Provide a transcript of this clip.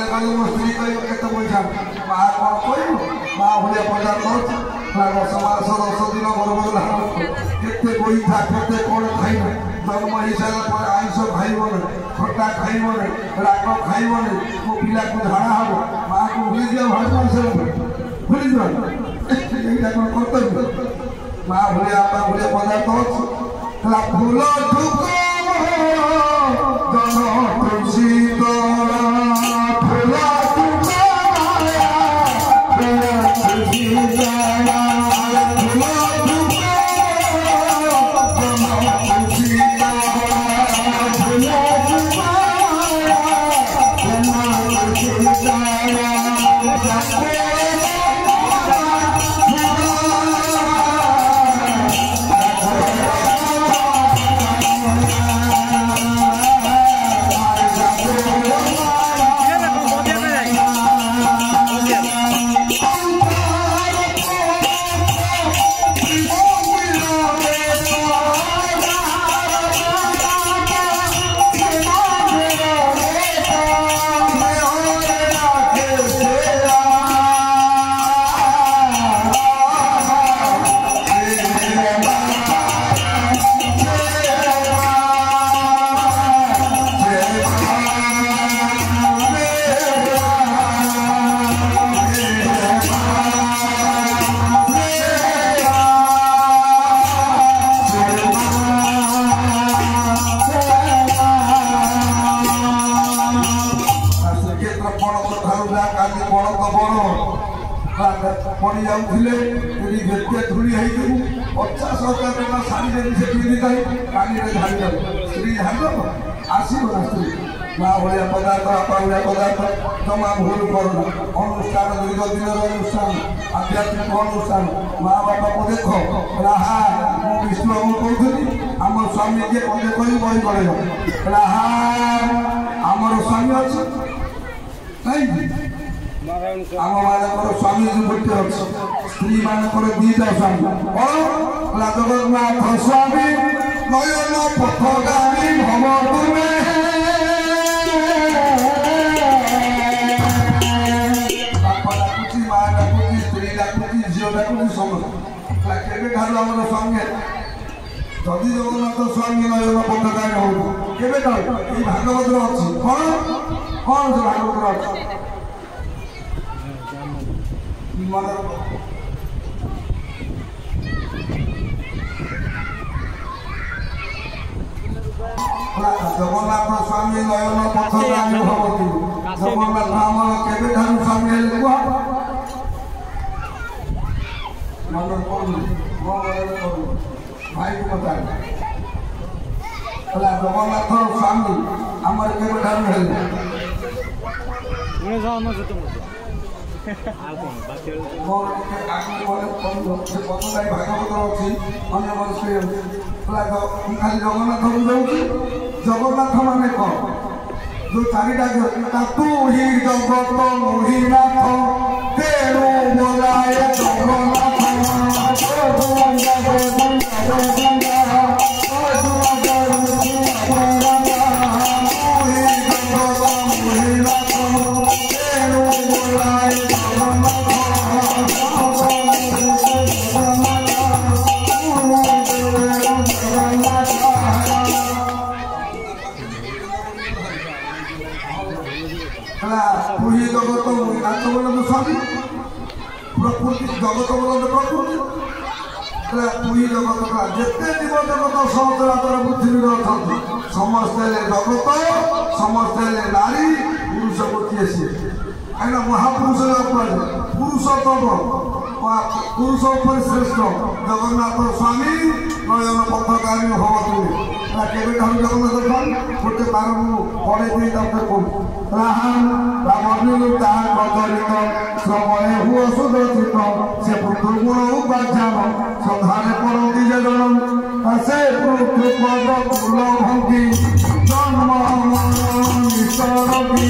कल मो स्त्री कह केते पैसा माँ कौन कह माँ भाया पचार दस मास 10 दिन गर्भ केते गोईठा केते कौन खाइब जन्म हो सारा आइस खाइबन खटा खाइबन राग खाइबन मो पिला को झाड़ा हम माँ को भूली दिया भाई भूली दिया कौन कर्तव्य माँ भाया पदार्थ अच्छे फूल ठुक तुलसी पड़ी जाऊे यदि भेटे धूली हो 50,000 टका शाड़ी से पिंधि काली झाड़ी स्त्री झाड़ आसब ना स्त्री माँ भाया पदार्थ बापा भाया पदार्थ जमा भूल करना अनुष्ठान दीर्घ दिन अनुष्ठान आध्यात्मिक अनुष्ठान माँ बापा को देख राहा मो विष्णु बाबू कहती आम स्वामी किए कहे कही बही पड़े राहा आमर स्वामी अच्छे कहीं आम मान स्वामी गोटे अच्छे स्त्री मान दीटा स्वामी जगन्नाथ स्वामी नयन पथगामी भव तुमे बापा डाकुची माँ डाकुची स्त्री डाकुची झील डाकुची समस्त केवे ठार आम स्वामी जदि जगन्नाथ स्वामी नयन पथगामी हो केवे ठार ये भागवत अच्छी कौन से भागवत अच्छी जगन्नाथ स्वामी नयन पथगामी भवती जगन्नाथ आमर केवे ठार स्वामी हेले भाई को बता जगन्नाथ स्वामी आमर केवे ठार हेले खाली जगन्नाथ को जाऊँगी जगन्नाथ मान कौन जो चारिटा तू ही जगत मोहिनाथ तेरू बोलाए जगन्नाथ प्रकृति जगत बोलते प्रकृति पुरी जगत जिते जीव जगत सहचराचर पृथ्वी अच्छा समस्ते जगत समस्ते नारी पुरुष गोटे सी कहीं महापुरुष पुरुषोत्तम पुरुष श्रेष्ठ जगन्नाथ स्वामी नयन पथगामी भवतु केवे ठार जगन्नाथ स्वामी गोटे तार पड़े समय हुआ सुदर्शित से पुत्रगुण उपाख्यान सधारे पड़ती जगन से पुत्रपद कुल भंगी जन्म निसरती